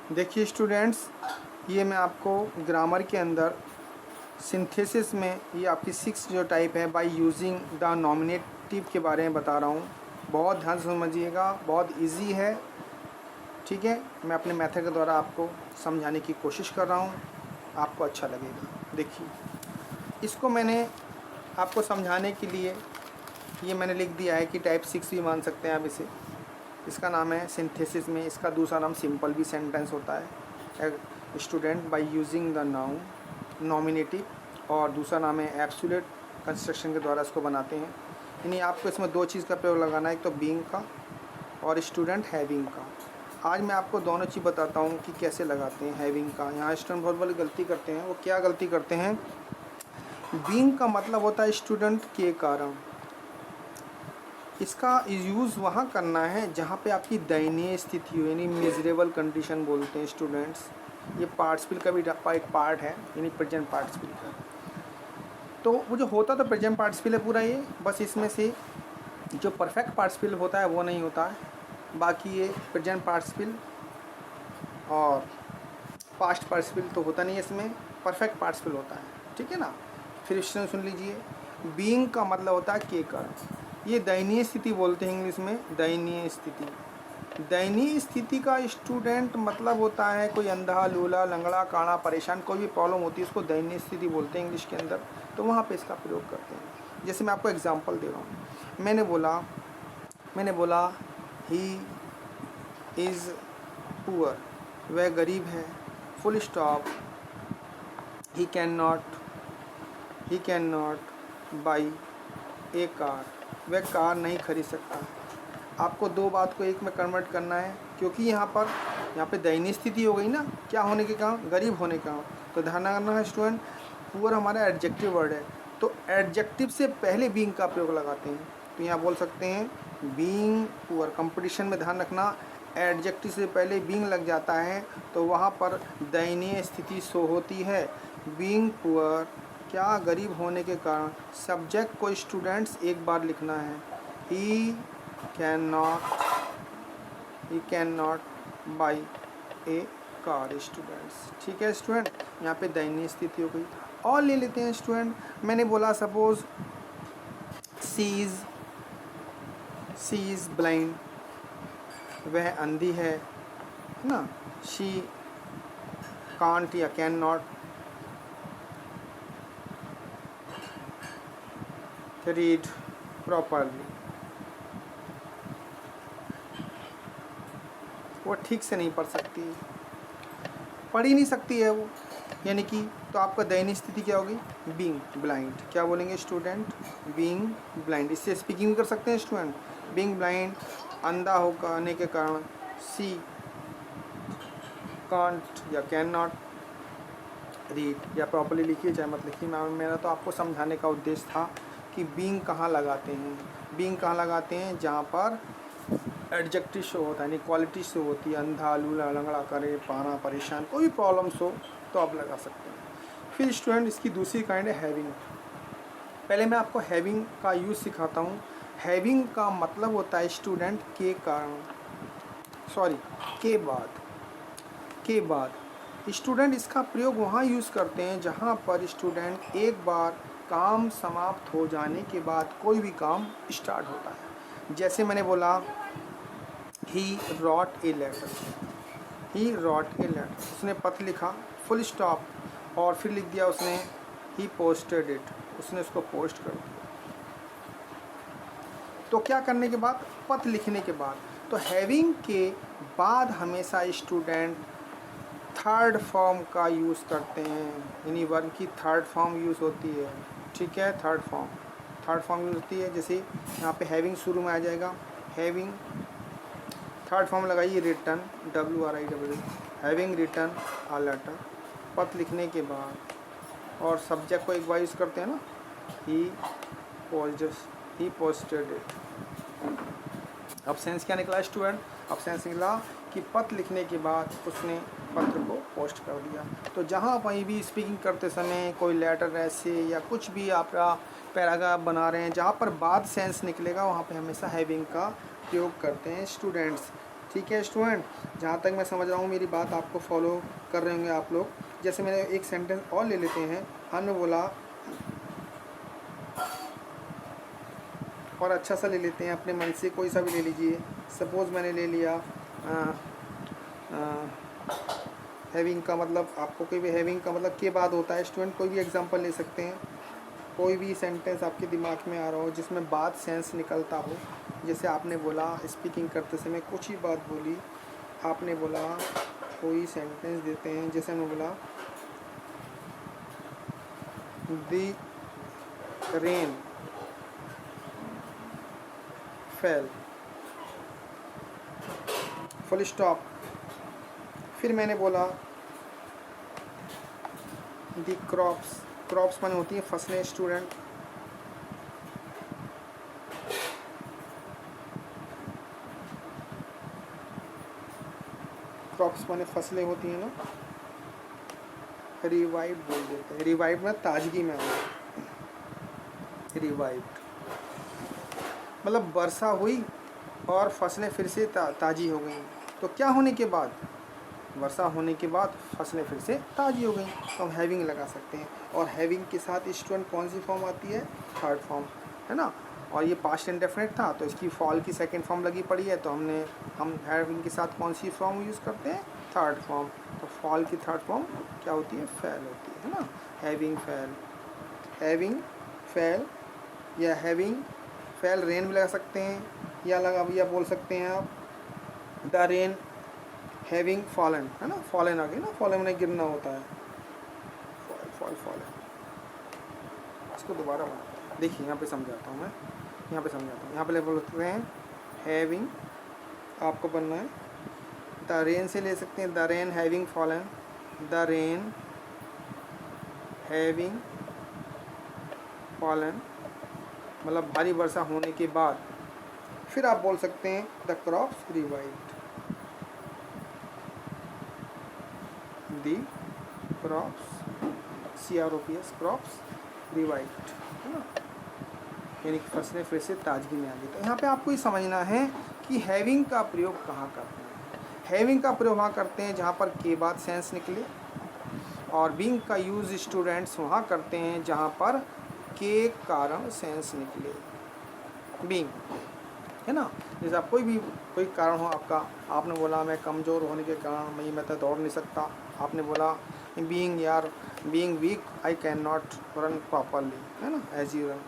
देखिए स्टूडेंट्स, ये मैं आपको ग्रामर के अंदर सिंथेसिस में ये आपकी 6 जो टाइप है बाय यूजिंग द नॉमिनेटिव के बारे में बता रहा हूँ। बहुत ध्यान से समझिएगा, बहुत इजी है। ठीक है, मैं अपने मेथड के द्वारा आपको समझाने की कोशिश कर रहा हूँ, आपको अच्छा लगेगा। देखिए, इसको मैंने आपको समझाने के लिए ये मैंने लिख दिया है कि टाइप 6 भी मान सकते हैं आप इसे। इसका नाम है सिंथेसिस में, इसका दूसरा नाम सिंपल भी सेंटेंस होता है, student by using the noun nominative, और दूसरा नाम है एब्सोल्यूट कंस्ट्रक्शन के द्वारा इसको बनाते हैं। यानी आपको इसमें दो चीज़ का प्रयोग लगाना है, एक तो बीइंग का और स्टूडेंट हैविंग का। आज मैं आपको दोनों चीज़ बताता हूँ कि कैसे लगाते हैं हैविंग का। यहाँ स्टूडेंट बहुत बड़ी गलती करते हैं। वो क्या गलती करते हैं? बीइंग का मतलब होता है स्टूडेंट के कारण। इसका यूज़ वहाँ करना है जहाँ पे आपकी दयनीय स्थिति हो, यानी मिजरेबल कंडीशन बोलते हैं स्टूडेंट्स। ये पार्टिसिपल का भी एक पार्ट है, यानी प्रेजेंट पार्टिसिपल का। तो वो जो होता तो प्रेजेंट पार्टिसिपल है पूरा ये, बस इसमें से जो परफेक्ट पार्टिसिपल होता है वो नहीं होता है। बाकी ये प्रेजेंट पार्टिसिपल और पास्ट पार्टिसिपल तो होता नहीं है, इसमें परफेक्ट पार्टिसिपल होता है। ठीक है ना? फिर इससे सुन लीजिए, बीइंग का मतलब होता है के कारण। ये दयनीय स्थिति बोलते हैं इंग्लिश में, दयनीय स्थिति। दयनीय स्थिति का स्टूडेंट मतलब होता है कोई अंधा, लूला, लंगड़ा, काना, परेशान, कोई भी प्रॉब्लम होती है उसको दयनीय स्थिति बोलते हैं इंग्लिश के अंदर। तो वहाँ पे इसका प्रयोग करते हैं। जैसे मैं आपको एग्जांपल दे रहा हूँ, मैंने बोला ही इज़ पुअर, वह गरीब है, full stop, he can not by A car, वह कार नहीं खरीद सकता। आपको दो बात को एक में कन्वर्ट करना है, क्योंकि यहाँ पे दयनीय स्थिति हो गई ना, क्या होने के कारण? गरीब होने के कारण। तो ध्यान रखना है स्टूडेंट, पुअर हमारा एडजेक्टिव वर्ड है, तो एडजेक्टिव से पहले बीइंग का प्रयोग लगाते हैं। तो यहाँ बोल सकते हैं बीइंग पुअर। कंपटीशन में ध्यान रखना, एडजेक्टिव से पहले बीइंग लग जाता है तो वहाँ पर दयनीय स्थिति शो होती है। बीइंग पुअर, क्या? गरीब होने के कारण। सब्जेक्ट को स्टूडेंट्स एक बार लिखना है, he can not by A car students. ठीक है स्टूडेंट, यहाँ पे दयनीय स्थिति हो गई। और ले लेते हैं स्टूडेंट, मैंने बोला सपोज सी इज़ ब्लाइंड, वह अंधी है ना। शी कांट या कैन नॉट रीड प्रॉपरली, वो ठीक से नहीं पढ़ सकती, पढ़ ही नहीं सकती है वो, यानी कि तो आपका दयनीय स्थिति क्या होगी? Being blind. क्या बोलेंगे स्टूडेंट? Being blind. इससे स्पीकिंग भी कर सकते हैं स्टूडेंट। बीइंग ब्लाइंड, अंधा होने के कारण। सी कांट या कैन नॉट रीड, या प्रॉपरली लिखिए चाहे मत लिखिए, मेरा तो आपको समझाने का उद्देश्य था कि बीइंग कहाँ लगाते हैं। बीइंग कहाँ लगाते हैं? जहाँ पर एडजेक्टिव शो होता है, यानी क्वालिटी शो होती है। अंधा, लूला, लंगड़ा, करे, पाना, परेशान, कोई भी प्रॉब्लम्स हो तो आप लगा सकते हैं। फिर स्टूडेंट इसकी दूसरी काइंड है हैविंग। पहले मैं आपको हैविंग का यूज़ सिखाता हूँ। हैविंग का मतलब होता है स्टूडेंट के कारण, सॉरी के बाद। स्टूडेंट इसका प्रयोग वहाँ यूज़ करते हैं जहाँ पर स्टूडेंट एक बार काम समाप्त हो जाने के बाद कोई भी काम स्टार्ट होता है। जैसे मैंने बोला ही रॉट ए लेटर, उसने पत्र लिखा, फुल स्टॉप, और फिर लिख दिया उसने ही पोस्टेड इट, उसने उसको पोस्ट कर दिया। तो क्या करने के बाद? पत्र लिखने के बाद। तो हैविंग के बाद हमेशा स्टूडेंट थर्ड फॉर्म का यूज़ करते हैं, यानी वर्ब की थर्ड फॉर्म यूज़ होती है। ठीक है, थर्ड फॉर्म यूज़ होती है। जैसे यहाँ पे हैविंग शुरू में आ जाएगा, हैविंग थर्ड फॉर्म लगाइए, return, WRITTEN, having return a letter, पत्र लिखने के बाद। और सब्जेक्ट को एक बार यूज़ करते हैं ना, ही पोस्टेड इट। अब सेंस क्या निकला स्टूडेंट? अब सेंस निकला कि पत्र लिखने के बाद उसने पत्र को पोस्ट कर दिया। तो जहाँ कहीं भी स्पीकिंग करते समय कोई लेटर ऐसे या कुछ भी आपका पैराग्राफ बना रहे हैं, जहाँ पर बाद सेंस निकलेगा वहाँ पे हमेशा हैविंग का प्रयोग करते हैं स्टूडेंट्स। ठीक है स्टूडेंट, जहाँ तक मैं समझ रहा हूँ मेरी बात आपको फॉलो कर रहे होंगे आप लोग। जैसे मैंने एक सेंटेंस और ले लेते हैं, हमने बोला और अच्छा सा ले लेते हैं, अपने मन से कोई सा भी ले लीजिए। सपोज़ मैंने ले लिया हैविंग का मतलब, आपको कोई भी हैविंग का मतलब के बाद होता है स्टूडेंट, कोई भी एग्जांपल ले सकते हैं। कोई भी सेंटेंस आपके दिमाग में आ रहा हो जिसमें बात सेंस निकलता हो, जैसे आपने बोला स्पीकिंग करते समय कुछ ही बात बोली, आपने बोला कोई सेंटेंस देते हैं, जैसे हमने बोला the rain fail, full stop. फिर मैंने बोला द क्रॉप्स, क्रॉप्स माने होती हैं फसलें स्टूडेंट, क्रॉप्स माने फसलें होती हैं ना। रिवाइव बोल देते हैं, रिवाइव में ताजगी में आना, रिवाइव मतलब वर्षा हुई और फसलें फिर से ताज़ी हो गई। तो क्या होने के बाद, वर्षा होने के बाद फसलें फिर से ताज़ी हो गई, तो हम हैविंग लगा सकते हैं। और हैविंग के साथ स्टूडेंट कौन सी फॉर्म आती है, थर्ड फॉर्म, है ना। और ये पास्ट इंडेफिनिट था तो इसकी फॉल की सेकंड फॉर्म लगी पड़ी है, तो हम हैविंग के साथ कौन सी फॉर्म यूज़ करते हैं, थर्ड फॉर्म। तो फॉल की थर्ड फॉर्म क्या होती है, फेल होती है ना। हैविंग फेल, हैविंग फेल या हैविंग फेल रेन भी लगा सकते हैं, या बोल सकते हैं आप द रेन हैविंग फॉलन, है ना। फॉलन आ गई ना, फॉलन में गिरना होता है, फॉलन। इसको दोबारा बना, देखिए यहाँ पे समझाता हूँ मैं, यहाँ पे समझाता हूँ। यहाँ पे बोलते हैं हैविंग, आपको बनना है द रेन से ले सकते हैं, the rain having fallen, the rain having fallen मतलब भारी वर्षा होने के बाद। फिर आप बोल सकते हैं the crops revived, the crops CROPS crops revived, है ना, यानी कि फसलें फिर से ताजगी में आ गई। तो यहाँ पे आपको ये समझना है कि हैविंग का प्रयोग कहाँ करते हैं। हैविंग का प्रयोग वहाँ करते हैं जहाँ पर के बाद सेंस निकले, और बीइंग का यूज़ स्टूडेंट्स वहाँ करते हैं जहाँ पर के कारण सेंस निकले। बीइंग, है ना, जैसे आप कोई कारण हो आपका, आपने बोला मैं कमज़ोर होने के कारण मैं तो दौड़ नहीं सकता, आपने बोला being weak I can not run properly, है ना, एज यू रन।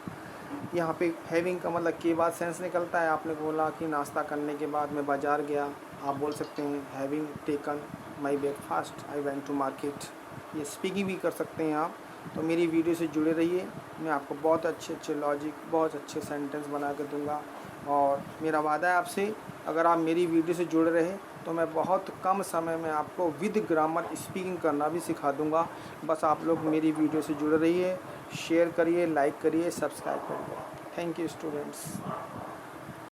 यहाँ पे हैविंग का मतलब के बाद सेंस निकलता है। आपने बोला कि नाश्ता करने के बाद मैं बाज़ार गया, आप बोल सकते हैं having taken my breakfast I went to market. ये स्पीकिंग भी कर सकते हैं आप। तो मेरी वीडियो से जुड़े रहिए, मैं आपको बहुत अच्छे लॉजिक, बहुत अच्छे सेंटेंस बना के दूँगा। और मेरा वादा है आपसे, अगर आप मेरी वीडियो से जुड़े रहे तो मैं बहुत कम समय में आपको विद ग्रामर स्पीकिंग करना भी सिखा दूँगा। बस आप लोग मेरी वीडियो से जुड़े रहिए, शेयर करिए, लाइक करिए, सब्सक्राइब करिए। Thank you students.